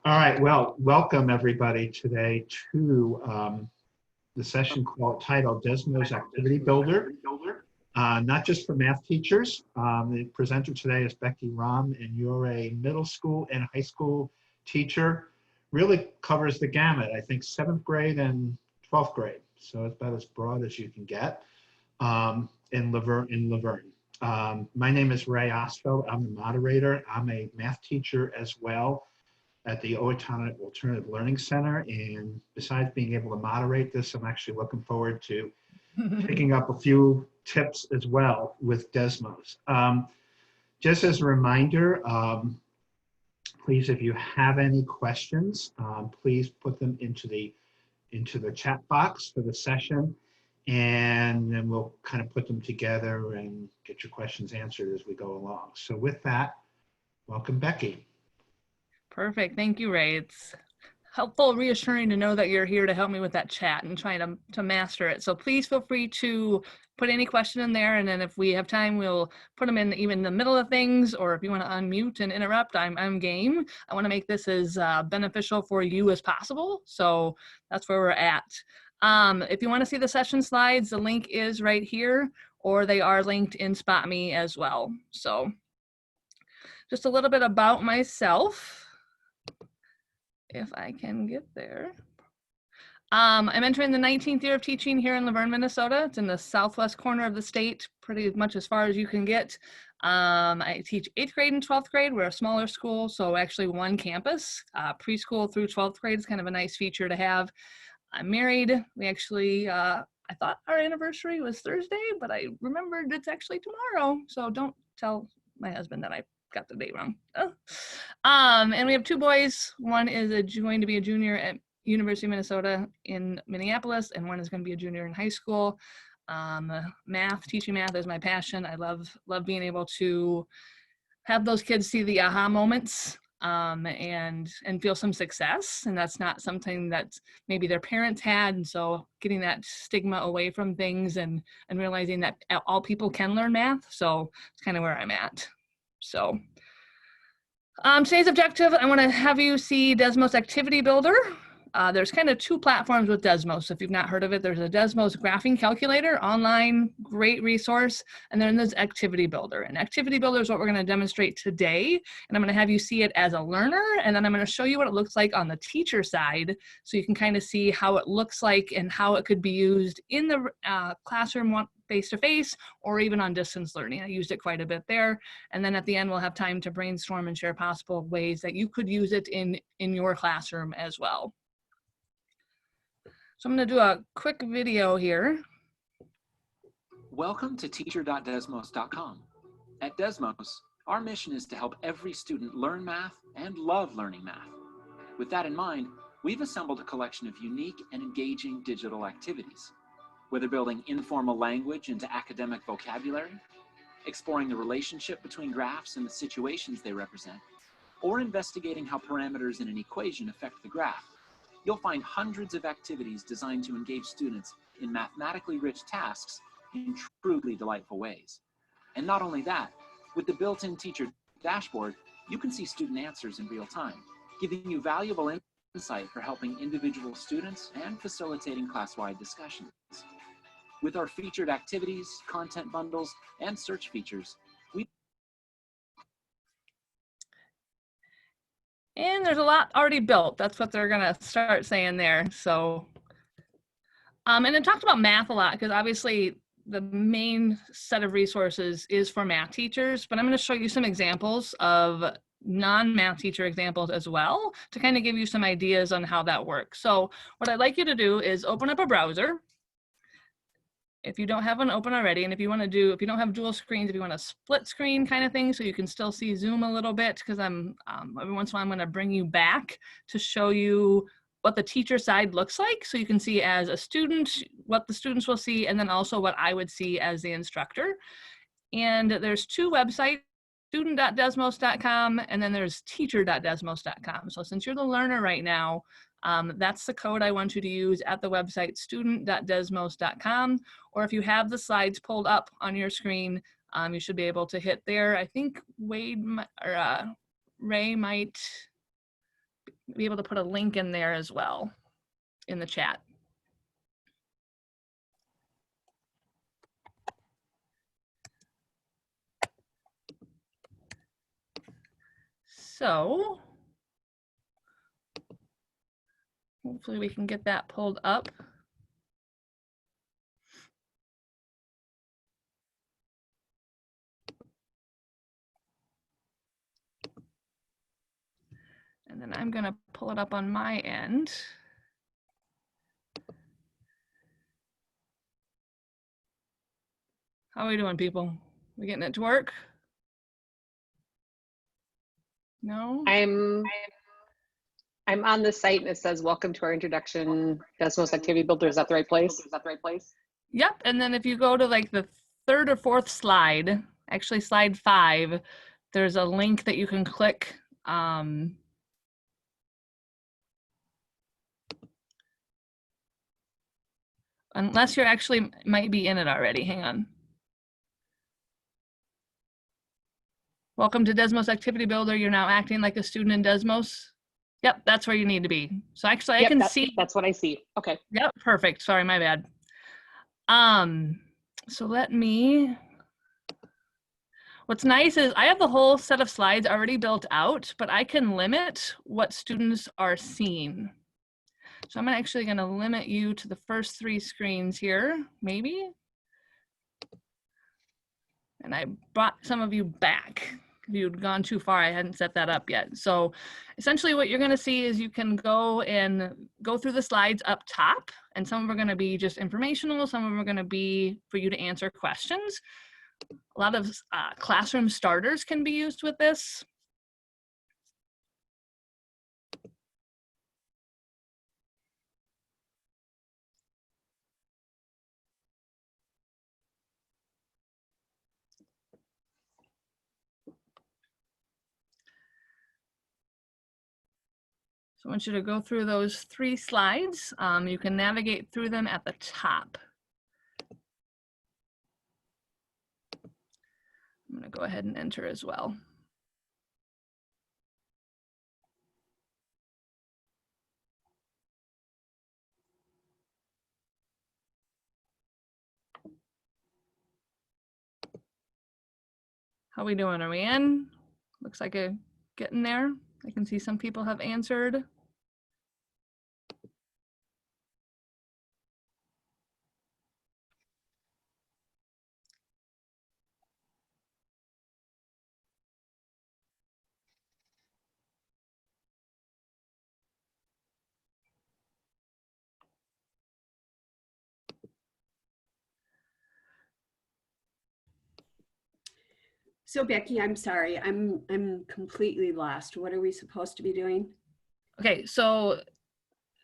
All right, well, welcome everybody today to the session titled Desmos Activity Builder, not just for math teachers. The presenter today is Becky Rom, and you're a middle school and high school teacher. Really covers the gamut, I think 7th grade and 12th grade. So it's about as broad as you can get in Laverne. My name is Ray Ostfeld. I'm the moderator. I'm a math teacher as well at the Owatonna Alternative Learning Center. And besides being able to moderate this, I'm actually looking forward to picking up a few tips as well with Desmos. Just as a reminder, please, if you have any questions, please put them into the chat box for the session, and then we'll kind of put them together and get your questions answered as we go along. So with that, welcome, Becky. Perfect. Thank you, Ray. It's helpful, reassuring to know that you're here to help me with that chat and trying to master it. So please feel free to put any question in there, and then if we have time, we'll put them in even the middle of things, or if you want to unmute and interrupt, I'm game. I want to make this as beneficial for you as possible. So that's where we're at. If you want to see the session slides, the link is right here, or they are linked in Spot Me as well. So just a little bit about myself, if I can get there. I'm entering the 19th year of teaching here in Laverne, Minnesota. It's in the southwest corner of the state, pretty much as far as you can get. I teach 8th grade and 12th grade. We're a smaller school, so actually one campus. Preschool through 12th grade is kind of a nice feature to have. I'm married. We actually, I thought our anniversary was Thursday, but I remembered it's actually tomorrow. So don't tell my husband that I got the date wrong. And we have 2 boys. One is going to be a junior at University of Minnesota in Minneapolis, and one is going to be a junior in high school. Teaching math is my passion. I love being able to have those kids see the aha moments and feel some success. And that's not something that maybe their parents had. And so getting that stigma away from things and realizing that all people can learn math. So it's kind of where I'm at. So today's objective, I want to have you see Desmos Activity Builder. There's kind of 2 platforms with Desmos. If you've not heard of it, there's a Desmos graphing calculator, online, great resource, and then there's Activity Builder. And Activity Builder is what we're going to demonstrate today. And I'm going to have you see it as a learner, and then I'm going to show you what it looks like on the teacher side, so you can kind of see how it looks like and how it could be used in the classroom face-to-face or even on distance learning. I used it quite a bit there. And then at the end, we'll have time to brainstorm and share possible ways that you could use it in your classroom as well. So I'm going to do a quick video here. Welcome to teacher.desmos.com. At Desmos, our mission is to help every student learn math and love learning math. With that in mind, we've assembled a collection of unique and engaging digital activities. Whether building informal language into academic vocabulary, exploring the relationship between graphs and the situations they represent, or investigating how parameters in an equation affect the graph, you'll find hundreds of activities designed to engage students in mathematically rich tasks in truly delightful ways. And not only that, with the built-in teacher dashboard, you can see student answers in real time, giving you valuable insight for helping individual students and facilitating class-wide discussions. With our featured activities, content bundles, and search features, And there's a lot already built. That's what they're going to start saying there. So, and it talked about math a lot, because obviously the main set of resources is for math teachers, but I'm going to show you some examples of non-math teacher examples as well to kind of give you some ideas on how that works. So what I'd like you to do is open up a browser. If you don't have one open already, and if you don't have dual screens, if you want a split screen kind of thing, so you can still see Zoom a little bit, because every once in a while I'm going to bring you back to show you what the teacher side looks like, so you can see as a student what the students will see, and then also what I would see as the instructor. And there's 2 websites, student.desmos.com, and then there's teacher.desmos.com. So since you're the learner right now, that's the code I want you to use at the website student.desmos.com, or if you have the slides pulled up on your screen, you should be able to hit there. I think Ray might be able to put a link in there as well in the chat. So hopefully we can get that pulled up. And then I'm gonna pull it up on my end. How are we doing, people? We getting it to work? No? I'm on the site and it says, welcome to our introduction, Desmos Activity Builder. Is that the right place? Yep, and then if you go to like the third or fourth slide, actually slide 5, there's a link that you can click. Unless you're actually might be in it already, hang on. Welcome to Desmos Activity Builder. You're now acting like a student in Desmos. Yep, that's where you need to be. So actually I can see. That's what I see. Okay. Yep, perfect. Sorry, my bad. So let me, what's nice is I have the whole set of slides already built out, but I can limit what students are seeing. So I'm actually going to limit you to the first 3 screens here, maybe. And I brought some of you back. If you'd gone too far, I hadn't set that up yet. So essentially what you're going to see is you can go through the slides up top, and some of them are going to be just informational. Some of them are going to be for you to answer questions. A lot of classroom starters can be used with this. So I want you to go through those 3 slides. You can navigate through them at the top. I'm going to go ahead and enter as well. How we doing? Are we in? Looks like a getting there. I can see some people have answered. So Becky, I'm sorry, I'm completely lost. What are we supposed to be doing? Okay, so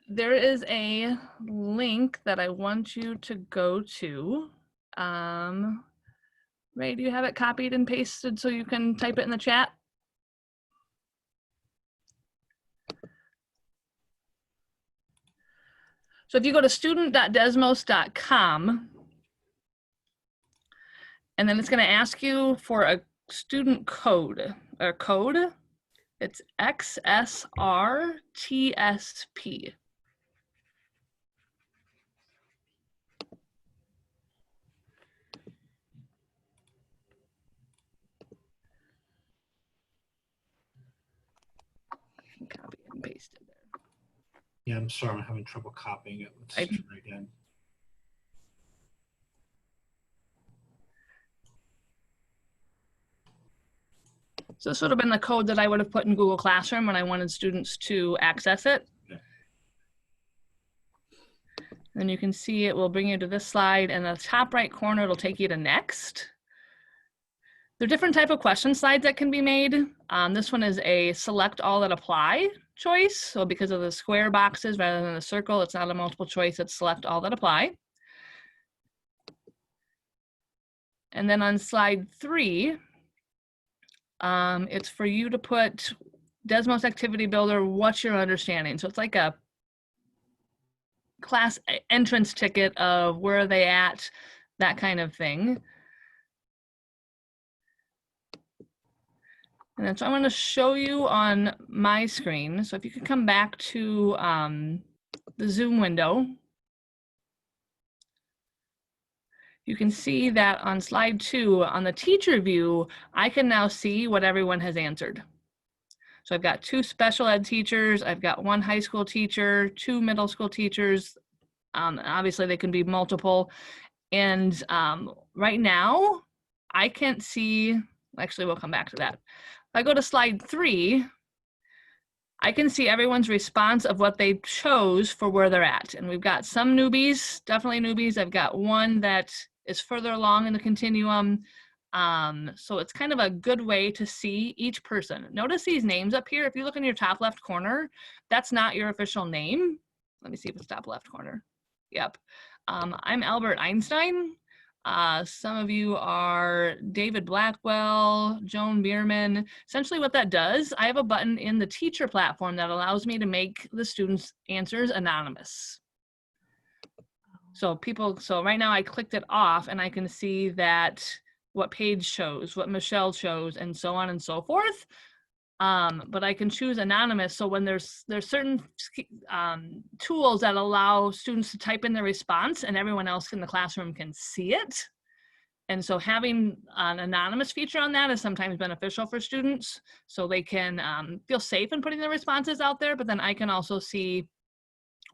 there is a link that I want you to go to. Ray, do you have it copied and pasted so you can type it in the chat? So if you go to student.desmos.com, and then it's going to ask you for a student code, or code. It's XSRTSP. Copy and paste it there. Yeah, I'm sorry, I'm having trouble copying it. Let's try again. So this would have been the code that I would have put in Google Classroom when I wanted students to access it. Yeah. Then you can see it will bring you to this slide, and the top right corner, it'll take you to next. There are different type of question slides that can be made. This one is a select all that apply choice. So because of the square boxes rather than the circle, it's not a multiple choice, it's select all that apply. And then on slide 3, it's for you to put Desmos Activity Builder, what's your understanding? So it's like a class entrance ticket of where are they at, that kind of thing. And then so I'm going to show you on my screen. So if you could come back to the Zoom window, you can see that on slide 2, on the teacher view, I can now see what everyone has answered. So I've got 2 special ed teachers, I've got 1 high school teacher, 2 middle school teachers. Obviously they can be multiple. And right now, I can't see, actually we'll come back to that. If I go to slide 3, I can see everyone's response of what they chose for where they're at. And we've got some newbies, definitely newbies. I've got 1 that is further along in the continuum. So it's kind of a good way to see each person. Notice these names up here. If you look in your top left corner, that's not your official name. Let me see if it's top left corner. Yep. I'm Albert Einstein. Some of you are David Blackwell, Joan Bierman. Essentially what that does, I have a button in the teacher platform that allows me to make the students' answers anonymous. So right now I clicked it off and I can see that what Paige shows, what Michelle shows, and so on and so forth. But I can choose anonymous. So when there's certain tools that allow students to type in their response and everyone else in the classroom can see it. And so having an anonymous feature on that is sometimes beneficial for students. So they can feel safe in putting their responses out there, but then I can also see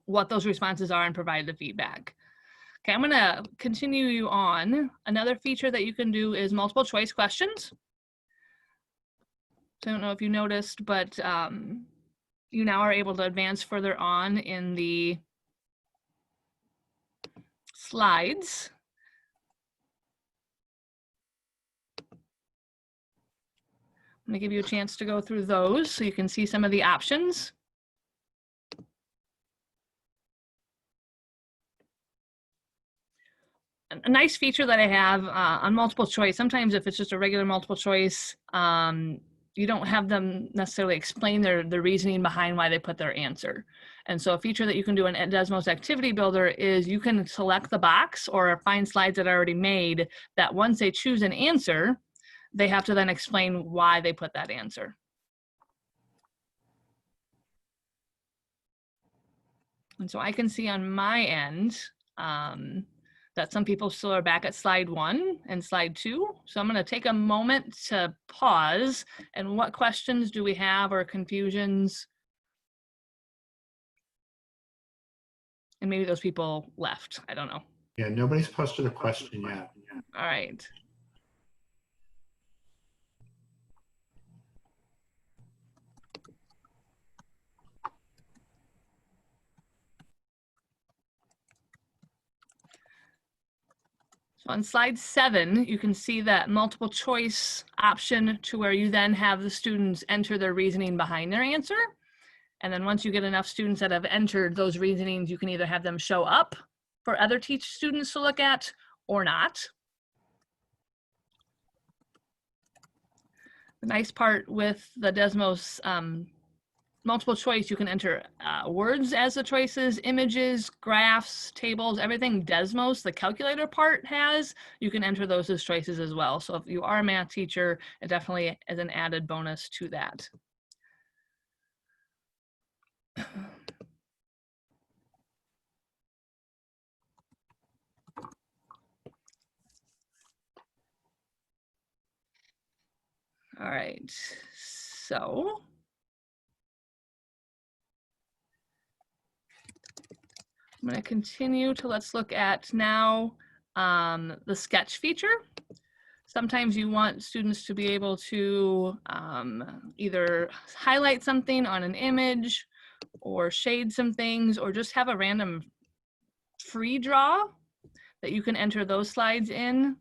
what those responses are and provide the feedback. Okay, I'm gonna continue you on. Another feature that you can do is multiple choice questions. I don't know if you noticed, but you now are able to advance further on in the slides. I'm gonna give you a chance to go through those so you can see some of the options. A nice feature that I have on multiple choice, sometimes if it's just a regular multiple choice, you don't have them necessarily explain their reasoning behind why they put their answer. And so a feature that you can do in Desmos Activity Builder is you can select the box or find slides that are already made that once they choose an answer, they have to then explain why they put that answer. And so I can see on my end, that some people still are back at slide 1 and slide 2. So I'm going to take a moment to pause. And what questions do we have or confusions? And maybe those people left. I don't know. Yeah, nobody's posted a question yet. All right. So on slide 7, you can see that multiple choice option to where you then have the students enter their reasoning behind their answer. And then once you get enough students that have entered those reasonings, you can either have them show up for other students to look at or not. The nice part with the Desmos multiple choice, you can enter words as the choices, images, graphs, tables, everything Desmos, the calculator part has, you can enter those as choices as well. So if you are a math teacher, it definitely is an added bonus to that. All right, so I'm going to continue to let's look at now the sketch feature. Sometimes you want students to be able to either highlight something on an image or shade some things or just have a random free draw that you can enter those slides in.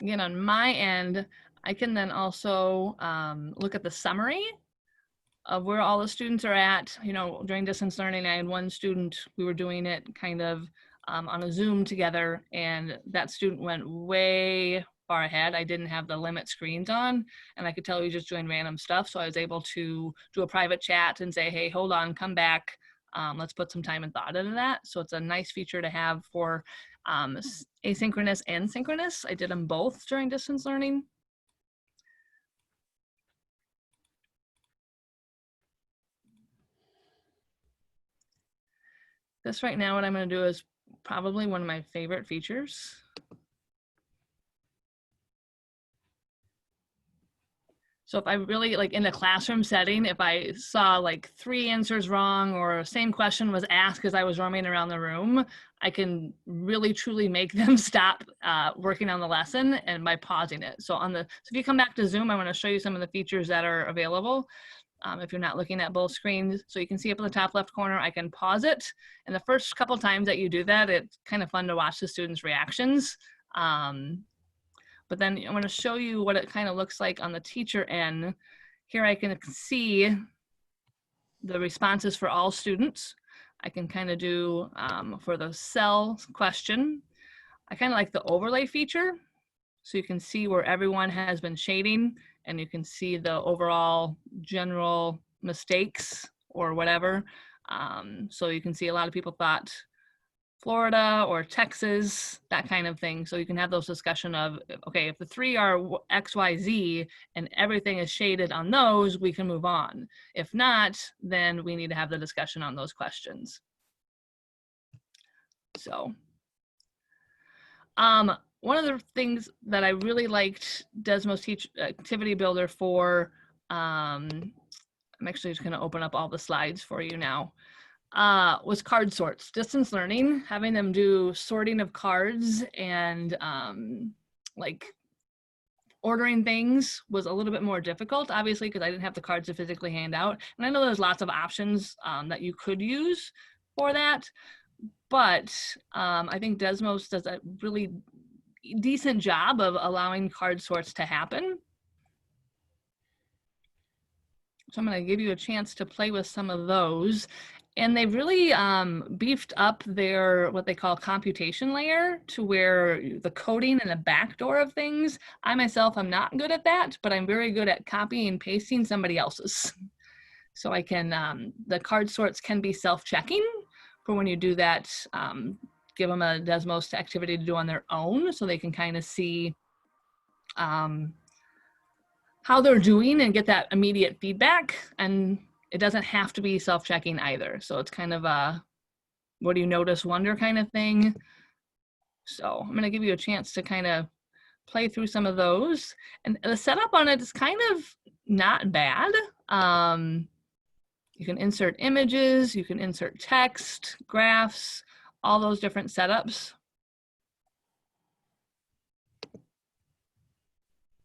again, on my end, I can then also look at the summary of where all the students are at. You know, during distance learning, I had one student, we were doing it kind of on a Zoom together, and that student went way far ahead. I didn't have the limit screens on, and I could tell he was just doing random stuff. So I was able to do a private chat and say, hey, hold on, come back. Let's put some time and thought into that. So it's a nice feature to have for asynchronous and synchronous. I did them both during distance learning. This right now, what I'm going to do is probably one of my favorite features. So if I really, like in a classroom setting, if I saw like 3 answers wrong or same question was asked as I was roaming around the room, I can really truly make them stop working on the lesson and by pausing it. So if you come back to Zoom, I want to show you some of the features that are available. If you're not looking at both screens. So you can see up in the top left corner, I can pause it. And the first couple times that you do that, it's kind of fun to watch the students' reactions. But then I want to show you what it kind of looks like on the teacher end. Here I can see the responses for all students. I can kind of do for the cell question, I kind of like the overlay feature. So you can see where everyone has been shading, and you can see the overall general mistakes or whatever. So you can see a lot of people thought Florida or Texas, that kind of thing. So you can have those discussion of, okay, if the 3 are X, Y, Z and everything is shaded on those, we can move on. If not, then we need to have the discussion on those questions. So one of the things that I really liked Desmos Teach Activity Builder for, I'm actually just going to open up all the slides for you now, was card sorts. Distance learning, having them do sorting of cards and like ordering things was a little bit more difficult, obviously, because I didn't have the cards to physically hand out. And I know there's lots of options that you could use for that. But I think Desmos does a really decent job of allowing card sorts to happen. So I'm going to give you a chance to play with some of those. And they've really beefed up their, what they call computation layer, to where the coding and the backdoor of things, I myself am not good at that, but I'm very good at copying and pasting somebody else's. So I can, the card sorts can be self-checking for when you do that, give them a Desmos activity to do on their own, so they can kind of see how they're doing and get that immediate feedback. And it doesn't have to be self-checking either. So it's kind of a, what do you notice, wonder kind of thing. So I'm gonna give you a chance to kind of play through some of those. And the setup on it is kind of not bad. You can insert images, you can insert text, graphs, all those different setups.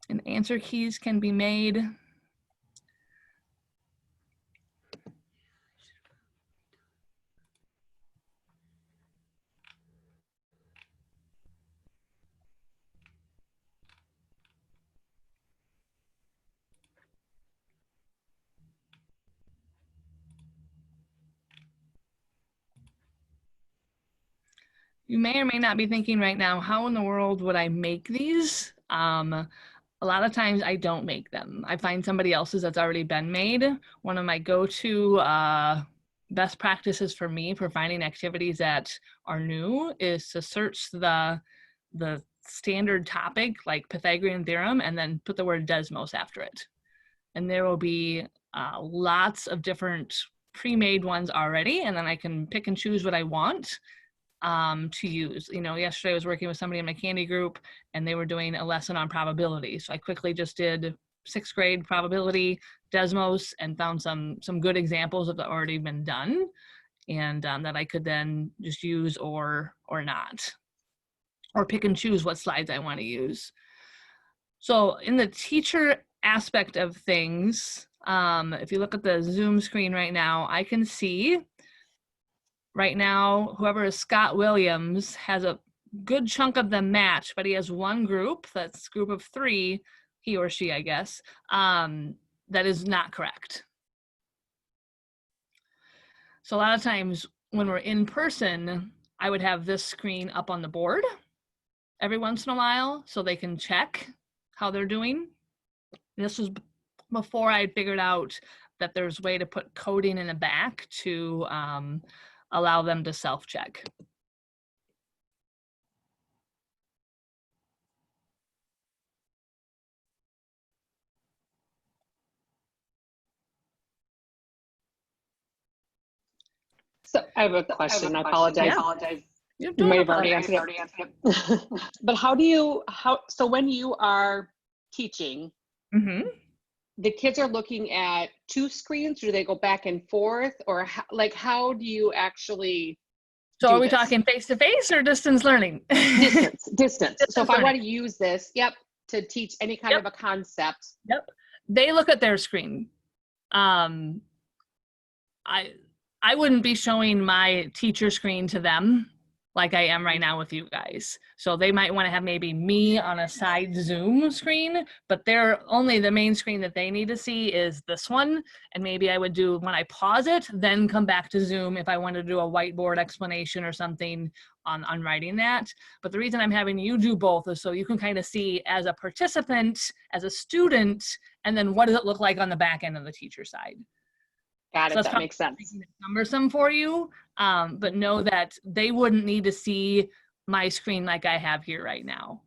And answer keys can be made. You may or may not be thinking right now, how in the world would I make these? A lot of times I don't make them. I find somebody else's that's already been made. One of my go-to best practices for me for finding activities that are new is to search the standard topic like Pythagorean theorem and then put the word Desmos after it. And there will be lots of different pre-made ones already, and then I can pick and choose what I want to use. You know, yesterday I was working with somebody in my candy group and they were doing a lesson on probability. So I quickly just did 6th grade probability, Desmos, and found some good examples of that already been done, and that I could then just use or not, or pick and choose what slides I want to use. So in the teacher aspect of things, if you look at the Zoom screen right now, I can see right now, whoever is Scott Williams has a good chunk of them match, but he has one group, that's group of 3, he or she, I guess, that is not correct. So a lot of times when we're in person, I would have this screen up on the board every once in a while so they can check how they're doing. This was before I figured out that there's a way to put coding in the back to allow them to self-check. So I have a question. I apologize. You're You doing might have well. already answered it. But so when you are teaching, Mhm. the kids are looking at 2 screens, or do they go back and forth, or how do you actually So do are we this? talking face-to-face or distance learning? Distance. So if I want to use this, to teach any kind of a concept. Yep. They look at their screen. I wouldn't be showing my teacher screen to them like I am right now with you guys. So they might want to have maybe me on a side Zoom screen, but they're only the main screen that they need to see is this one. And maybe I would do, when I pause it, then come back to Zoom if I want to do a whiteboard explanation or something on writing that. But the reason I'm having you do both is so you can kind of see as a participant, as a student, and then what does it look like on the back end of the teacher side. Got it. So That makes sense. Cumbersome for you, but know that they wouldn't need to see my screen like I have here right now.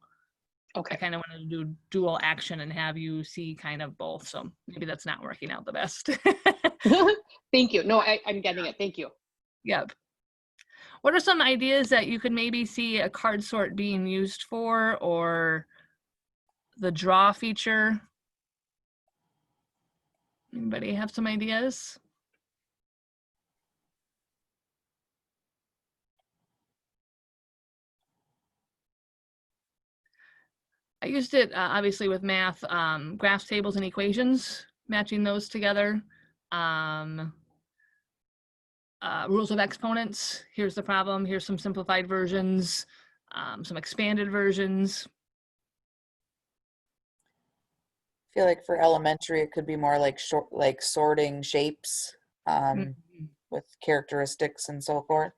Okay. I kind of want to do dual action and have you see kind of both. So maybe that's not working out the best. Thank you. No, I'm getting it. Thank you. Yep. What are some ideas that you could maybe see a card sort being used for, or the draw feature? Anybody have some ideas? I used it obviously with math, graphs, tables, and equations, matching those together. Rules of exponents, here's the problem, here's some simplified versions, some expanded versions. I feel like for elementary, it could be more like sorting shapes with characteristics and so forth.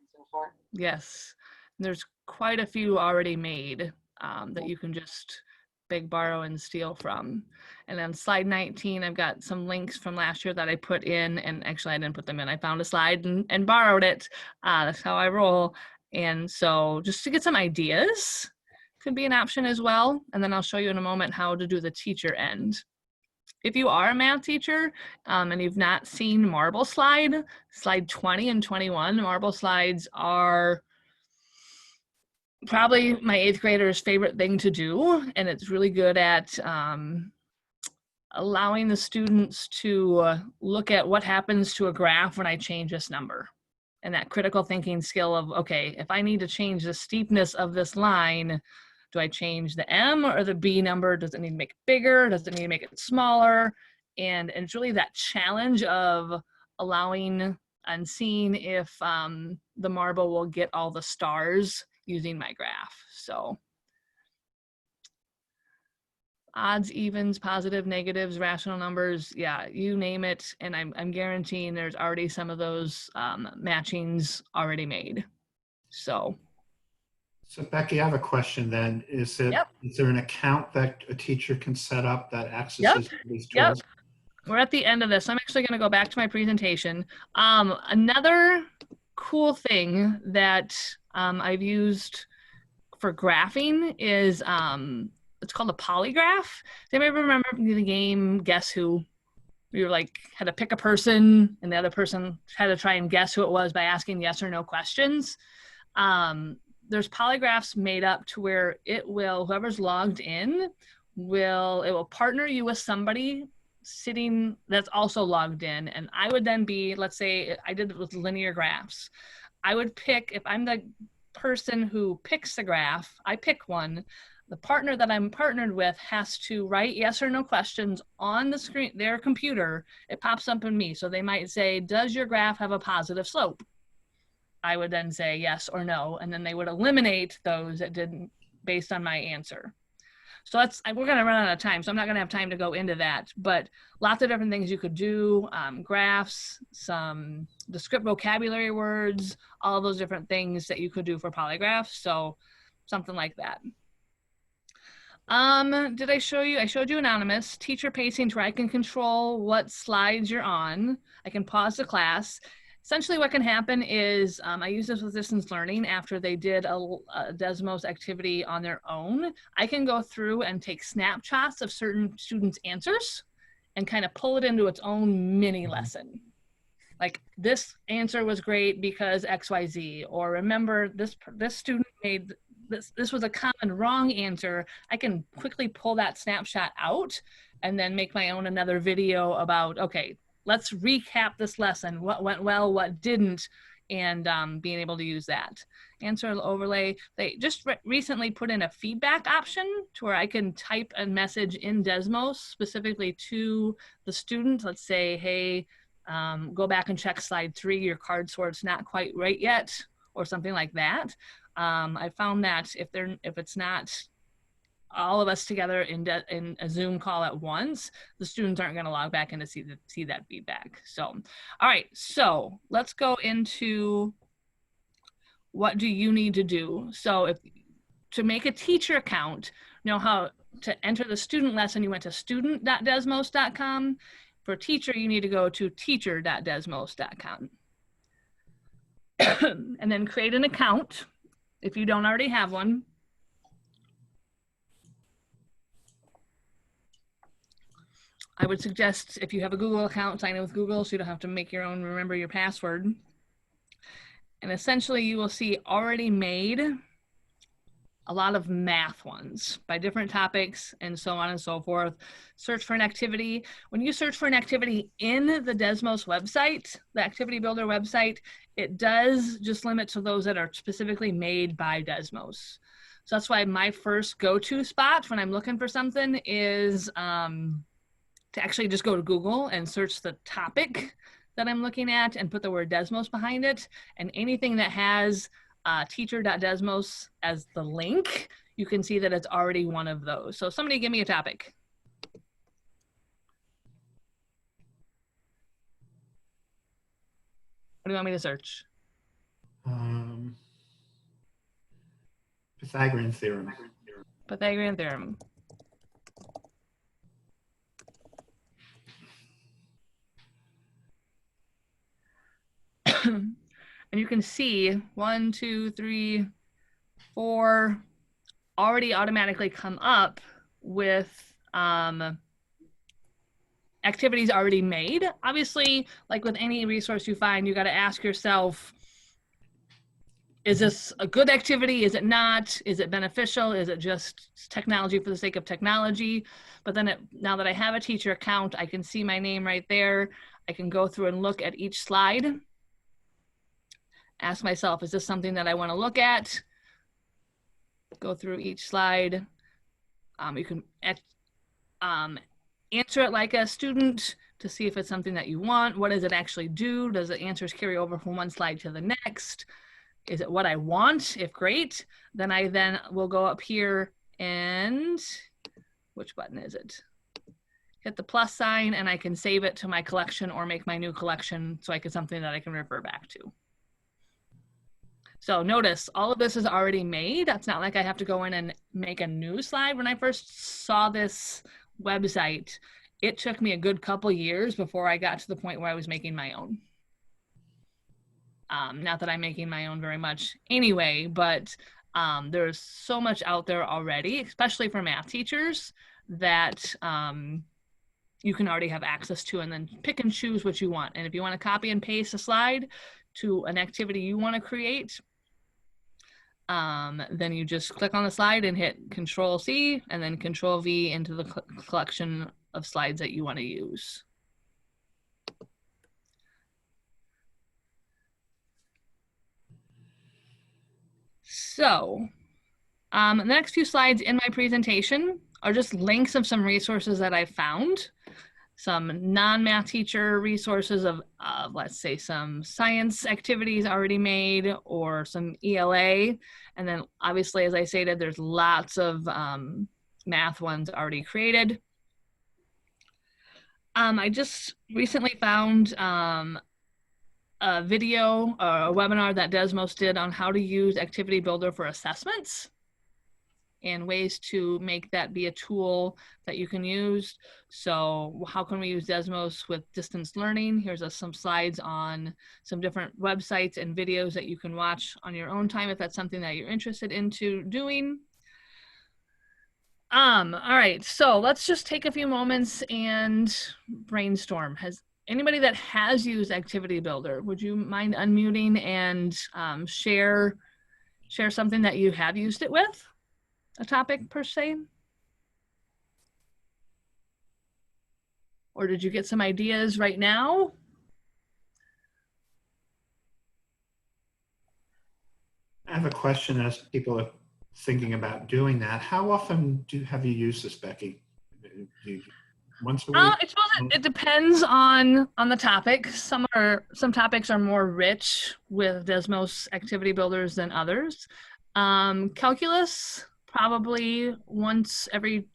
Yes, there's quite a few already made that you can just borrow and steal from. And then slide 19, I've got some links from last year that I put in, and actually I didn't put them in. I found a slide and borrowed it. That's how I roll. And so just to get some ideas could be an option as well. And then I'll show you in a moment how to do the teacher end. If you are a math teacher and you've not seen Marble Slide, slide 20 and 21, Marble Slides are probably my 8th grader's favorite thing to do. And it's really good at allowing the students to look at what happens to a graph when I change this number. And that critical thinking skill of, okay, if I need to change the steepness of this line, do I change the M or the B number? Does it need to make it bigger? Does it need to make it smaller? And it's really that challenge of allowing and seeing if the marble will get all the stars using my graph. So odds, evens, positive, negatives, rational numbers, yeah, you name it. And I'm guaranteeing there's already some of those matchings already made. So Becky, I have a question then. Is there an account that a teacher can set up that accesses these tools? We're at the end of this. I'm actually going to go back to my presentation. Another cool thing that I've used for graphing is it's called a polygraph. Does anybody remember the game Guess Who? You had to pick a person and the other person had to try and guess who it was by asking yes or no questions. There's polygraphs made up to where it will, whoever's logged in, it will partner you with somebody sitting that's also logged in. And I would then be, let's say I did it with linear graphs. I would pick, if I'm the person who picks the graph, I pick one. The partner that I'm partnered with has to write yes or no questions on the screen, their computer. It pops up in me. So they might say, does your graph have a positive slope? I would then say yes or no, and then they would eliminate those that didn't based on my answer. So we're going to run out of time, so I'm not going to have time to go into that, but lots of different things you could do, graphs, some descriptive vocabulary words, all those different things that you could do for polygraphs. So something like that. Did I show you? I showed you anonymous. Teacher pacing, where I can control what slides you're on. I can pause the class. Essentially what can happen is, I use this with distance learning after they did a Desmos activity on their own. I can go through and take snapshots of certain students' answers and kind of pull it into its own mini lesson. Like, this answer was great because XYZ, or remember this student made this was a common wrong answer. I can quickly pull that snapshot out and then make my own another video about, okay, let's recap this lesson, what went well, what didn't, and being able to use that. Answer overlay, they just recently put in a feedback option to where I can type a message in Desmos specifically to the student. Let's say, hey, go back and check slide 3, your card sort's not quite right yet, or something like that. I found that if it's not all of us together in a Zoom call at once, the students aren't going to log back in to see that feedback. So, all right, so let's go into what do you need to do. So to make a teacher account, know how to enter the student lesson, you went to student.desmos.com. For teacher, you need to go to teacher.desmos.com. And then create an account if you don't already have one. I would suggest if you have a Google account, sign in with Google so you don't have to make your own, remember your password. And essentially you will see already made a lot of math ones by different topics and so on and so forth. Search for an activity. When you search for an activity in the Desmos website, the Activity Builder website, it does just limit to those that are specifically made by Desmos. So that's why my first go-to spot when I'm looking for something is to actually just go to Google and search the topic that I'm looking at and put the word Desmos behind it. And anything that has teacher.desmos as the link, you can see that it's already one of those. So somebody give me a topic. What do you want me to search? Pythagorean theorem. Pythagorean theorem. And you can see 1, 2, 3, 4 already automatically come up with activities already made. Obviously, like with any resource you find, you got to ask yourself, is this a good activity? Is it not? Is it beneficial? Is it just technology for the sake of technology? But then now that I have a teacher account, I can see my name right there. I can go through and look at each slide. Ask myself, is this something that I want to look at? Go through each slide. You can answer it like a student to see if it's something that you want. What does it actually do? Does the answers carry over from one slide to the next? Is it what I want? If great, then I will go up here and, which button is it? Hit the plus sign and I can save it to my collection or make my new collection so I get something that I can refer back to. So notice all of this is already made. That's not like I have to go in and make a new slide. When I first saw this website, it took me a good couple years before I got to the point where I was making my own. Not that I'm making my own very much anyway, but there's so much out there already, especially for math teachers, that you can already have access to, and then pick and choose what you want. And if you want to copy and paste a slide to an activity you want to create, then you just click on the slide and hit Control-C and then Control-V into the collection of slides that you want to use. So the next few slides in my presentation are just links of some resources that I found. some non-math teacher resources of let's say some science activities already made or some ELA. And then obviously, as I stated, there's lots of math ones already created. I just recently found a video, a webinar that Desmos did on how to use Activity Builder for assessments and ways to make that be a tool that you can use. So how can we use Desmos with distance learning? Here's some slides on some different websites and videos that you can watch on your own time if that's something that you're interested into doing. All right, so let's just take a few moments and brainstorm. Has anybody that has used Activity Builder, would you mind unmuting and share something that you have used it with? A topic per se? Or did you get some ideas right now? I have a question as people are thinking about doing that. How often have you used this, Becky? Once a week? It depends on the topic. Some topics are more rich with Desmos Activity Builders than others. Calculus, probably once every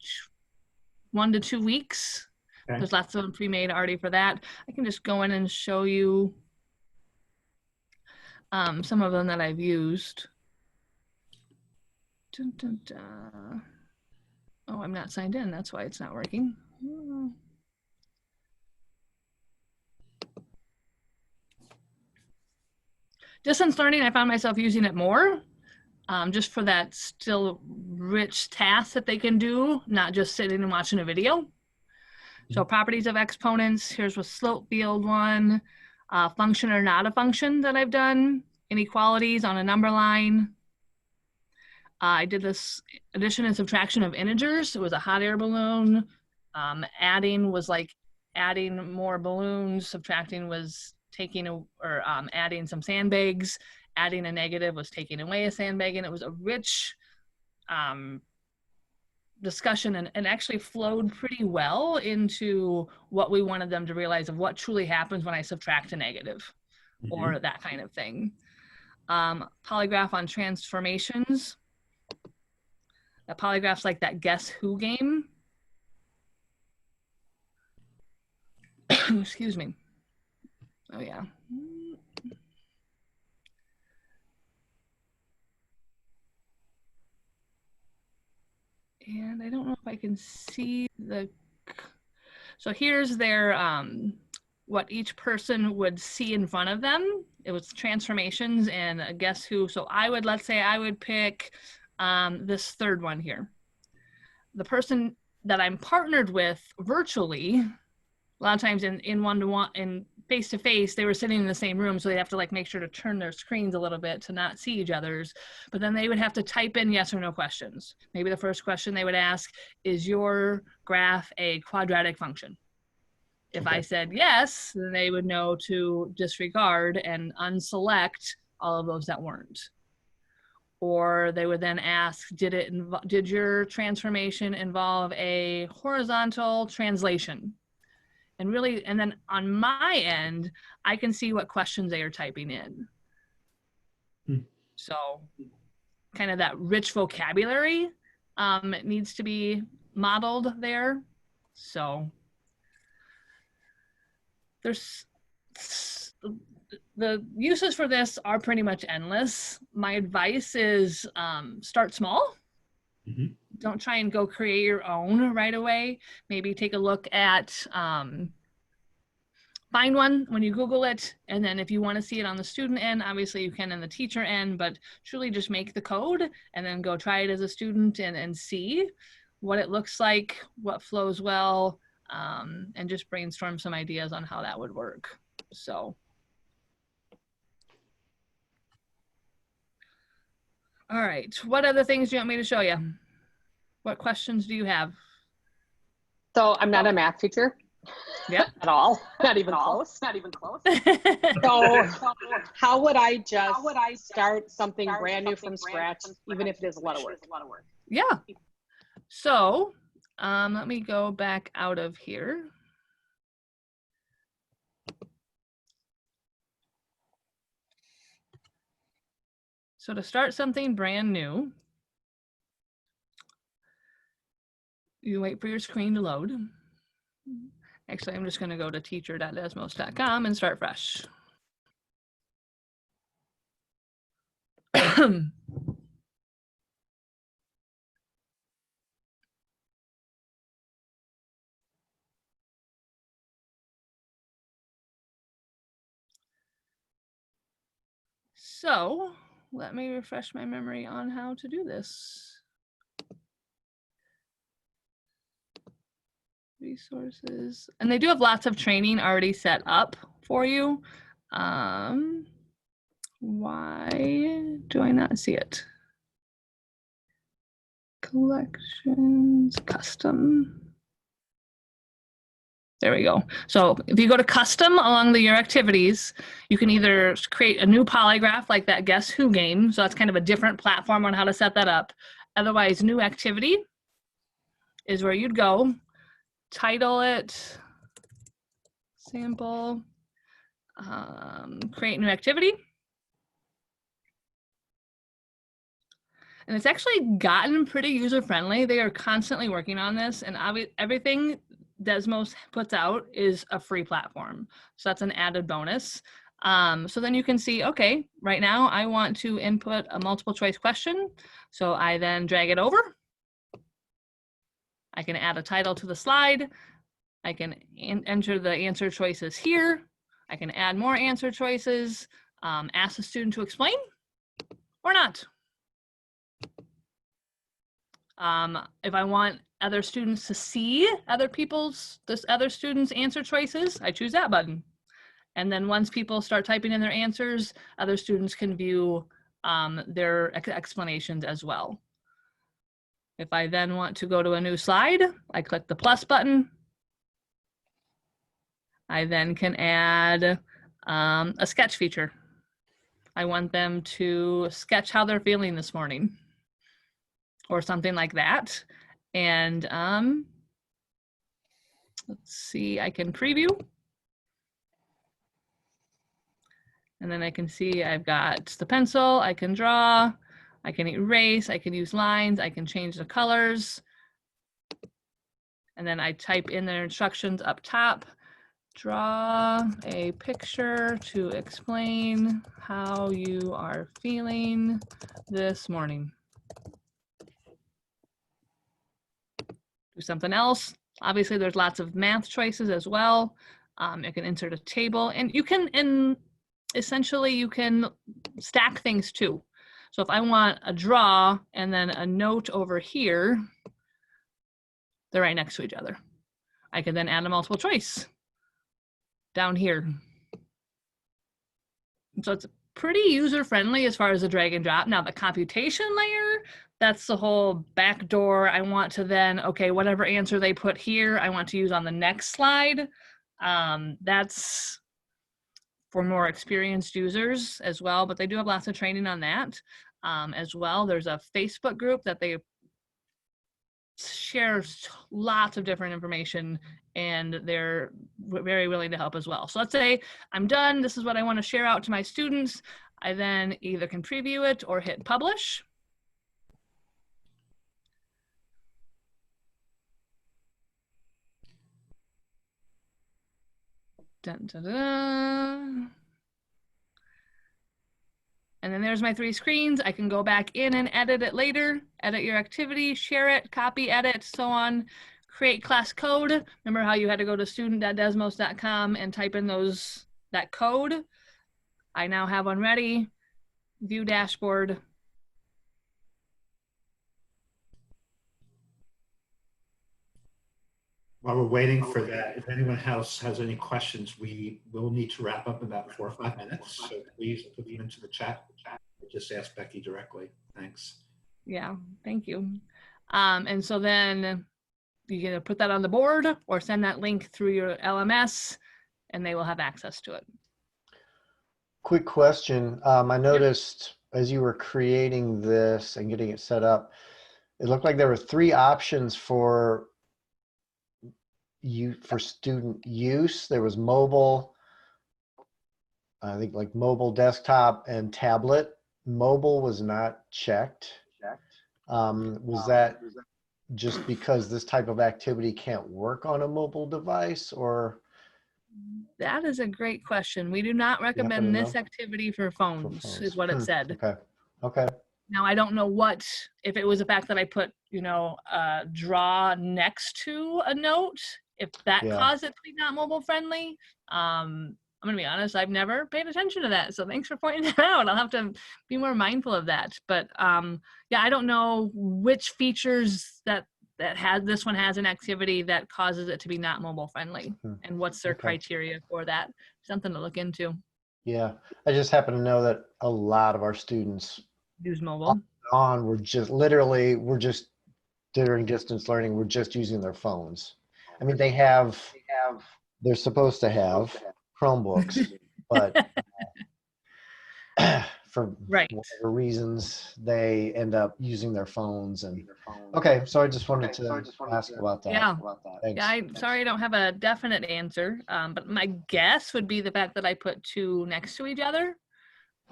1 to 2 weeks. Okay. There's lots of them pre-made already for that. I can just go in and show you some of them that I've used. Dun, dun, dun. Oh, I'm not signed in. That's why it's not working. Distance learning, I found myself using it more. Just for that still rich task that they can do, not just sitting and watching a video. So properties of exponents, here's a slope field one, function or not a function that I've done, inequalities on a number line. I did this addition and subtraction of integers. It was a hot air balloon. Adding was like adding more balloons, subtracting was taking adding some sandbags. Adding a negative was taking away a sandbag, and it was a rich discussion and actually flowed pretty well into what we wanted them to realize of what truly happens when I subtract a negative or that kind of thing. Polygraph on transformations. The polygraph's like that guess who game. Excuse me. Oh yeah. And I don't know if I can see so here's their, what each person would see in front of them. It was transformations and a guess who. So let's say I would pick this third one here. The person that I'm partnered with virtually, a lot of times in one-to-one, in face-to-face, they were sitting in the same room, so they have to like make sure to turn their screens a little bit to not see each other's, but then they would have to type in yes or no questions. Maybe the first question they would ask, is your graph a quadratic function? If I said yes, then they would know to disregard and unselect all of those that weren't. Or they would then ask, did your transformation involve a horizontal translation? And really, and then on my end, I can see what questions they are typing in. So kind of that rich vocabulary needs to be modeled there. So there's, the uses for this are pretty much endless. My advice is start small. Don't try and go create your own right away. Maybe take a look at, find one when you Google it, and then if you want to see it on the student end, obviously you can on the teacher end, but truly just make the code and then go try it as a student and see what it looks like, what flows well, and just brainstorm some ideas on how that would work. So. All right, what other things do you want me to show you? What questions do you have? So I'm not a math teacher. Yep. At all. Not even close. Not even close. So how would I just start something brand new from scratch, even if it is a lot of work? Yeah. So let me go back out of here. So to start something brand new, you wait for your screen to load. Actually, I'm just going to go to teacher.desmos.com and start fresh. So let me refresh my memory on how to do this. Resources, and they do have lots of training already set up for you. Why do I not see it? Collections, custom. There we go. So if you go to custom along your activities, you can either create a new polygraph like that Guess Who game. So that's kind of a different platform on how to set that up. Otherwise, new activity is where you'd go, title it, sample, create new activity. And it's actually gotten pretty user-friendly. They are constantly working on this, and everything Desmos puts out is a free platform. So that's an added bonus. So then you can see, okay, right now I want to input a multiple choice question. So I then drag it over. I can add a title to the slide. I can enter the answer choices here. I can add more answer choices, ask the student to explain or not. If I want other students to see other students' answer choices, I choose that button. And then once people start typing in their answers, other students can view their explanations as well. If I then want to go to a new slide, I click the plus button. I then can add a sketch feature. I want them to sketch how they're feeling this morning, or something like that. And let's see, I can preview. And then I can see I've got the pencil, I can draw, I can erase, I can use lines, I can change the colors. And then I type in their instructions up top. Draw a picture to explain how you are feeling this morning. Do something else. Obviously, there's lots of math choices as well. You can insert a table, and you can, essentially, you can stack things too. So if I want a draw and then a note over here, they're right next to each other. I can then add a multiple choice down here. So it's pretty user-friendly as far as the drag and drop. Now the computation layer, that's the whole back door. I want to then, okay, whatever answer they put here, I want to use on the next slide. That's for more experienced users as well, but they do have lots of training on that as well. There's a Facebook group that they share lots of different information, and they're very willing to help as well. So let's say I'm done. This is what I want to share out to my students. I then either can preview it or hit publish. Dun, dun, dun. And then there's my 3 screens. I can go back in and edit it later, edit your activity, share it, copy, edit, so on. Create class code. Remember how you had to go to student.desmos.com and type in that code? I now have one ready. View dashboard. While we're waiting for that, if anyone else has any questions, we will need to wrap up in about 4 or 5 minutes. So please put them into the chat. Just ask Becky directly. Thanks. Yeah, thank you. And so then you can put that on the board or send that link through your LMS, and they will have access to it. Quick question. I noticed as you were creating this and getting it set up, it looked like there were 3 options for student use. There was mobile, I think like mobile, desktop, and tablet. mobile was not checked. Was that just because this type of activity can't work on a mobile device, or? That is a great question. We do not happen to recommend this know? activity for phones, is what it said. Okay. Okay. Now, I don't know if it was the fact that I put, draw next to a note, if that Yeah. caused it to be not mobile friendly. I'm going to be honest, I've never paid attention to that. So thanks for pointing that out. I'll have to be more mindful of that. But yeah, I don't know which features that this one has an activity that causes it to be not mobile friendly, and what's their criteria for that. Something to look into. Yeah. I just happen to know that a lot of our students Use mobile. we're just during distance learning, we're just using their phones. I mean, they're supposed to have Chromebooks, but for whatever reasons, they end up using their phones. And okay, so I just wanted to ask about that. Yeah. Thanks. Yeah, I'm sorry I don't have a definite answer, but my guess would be the fact that I put two next to each other.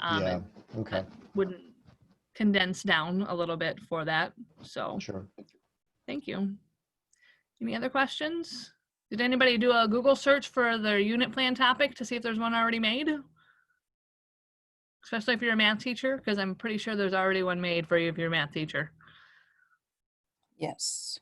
Yeah. Okay. That wouldn't condense down a little bit for that. So Sure. Thank you. Any other questions? Did anybody do a Google search for their unit plan topic to see if there's one already made? Especially if you're a math teacher, because I'm pretty sure there's already one made for you if you're a math teacher. Yes.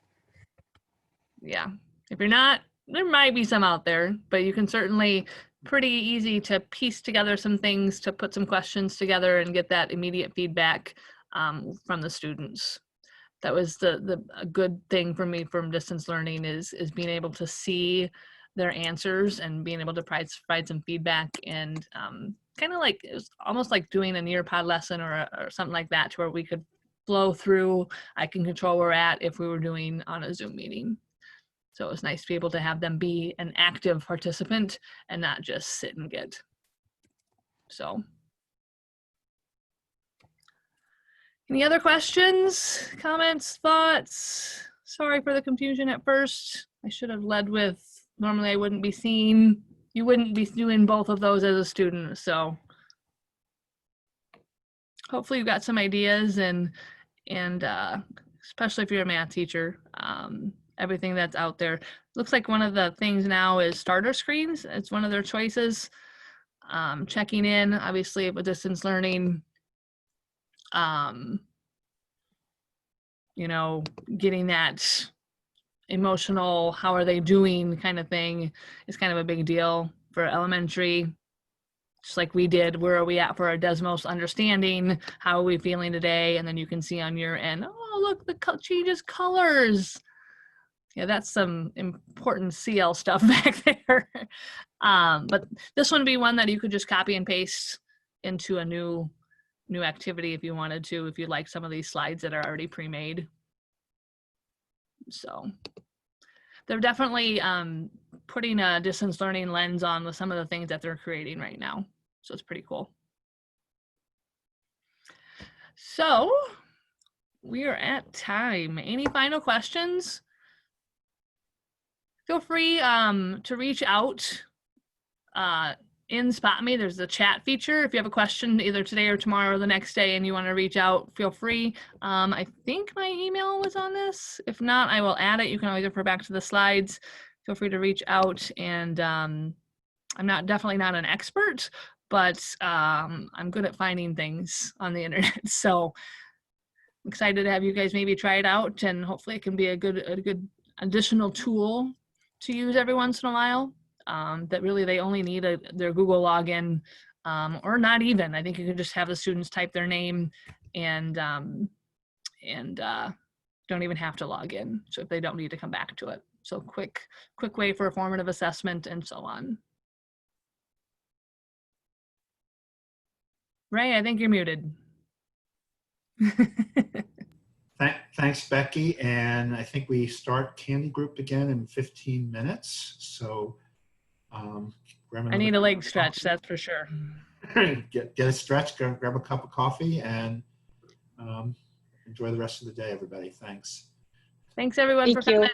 Yeah. If you're not, there might be some out there, but you can certainly pretty easy to piece together some things, to put some questions together and get that immediate feedback from the students. That was a good thing for me from distance learning is being able to see their answers and being able to provide some feedback, and kind of like, it was almost like doing a Nearpod lesson or something like that, to where we could flow through. I can control where we're at if we were doing on a Zoom meeting. So it was nice to be able to have them be an active participant and not just sit and get. So. Any other questions, comments, thoughts? Sorry for the confusion at first. I should have led with, normally I wouldn't be seeing, you wouldn't be doing both of those as a student. So hopefully you got some ideas, and especially if you're a math teacher, everything that's out there. Looks like one of the things now is starter screens. It's one of their choices. Checking in, obviously with distance learning, getting that emotional, how are they doing kind of thing is kind of a big deal for elementary. Just like we did, where are we at for our Desmos understanding? How are we feeling today? And then you can see on your end, oh, look, the changes colors. Yeah, that's some important CL stuff back there. But this one would be one that you could just copy and paste into a new activity if you wanted to, if you like some of these slides that are already pre-made. So they're definitely putting a distance learning lens on with some of the things that they're creating right now. So it's pretty cool. So we are at time. Any final questions? Feel free to reach out in Spot Me. There's the chat feature. If you have a question either today or tomorrow or the next day and you want to reach out, feel free. I think my email was on this. If not, I will add it. You can always refer back to the slides. Feel free to reach out. And I'm definitely not an expert, but I'm good at finding things on the internet. So I'm excited to have you guys maybe try it out, and hopefully it can be a good additional tool to use every once in a while. That really they only need their Google login, or not even. I think you can just have the students type their name and don't even have to log in. So if they don't need to come back to it. So quick way for a formative assessment and so on. Ray, I think you're muted. Thanks, Becky. And I think we start Candy Group again in 15 minutes. So I need a leg stretch, that's for sure. Get a stretch, grab a cup of coffee, and enjoy the rest of the day, everybody. Thanks. Thanks, everyone, for coming.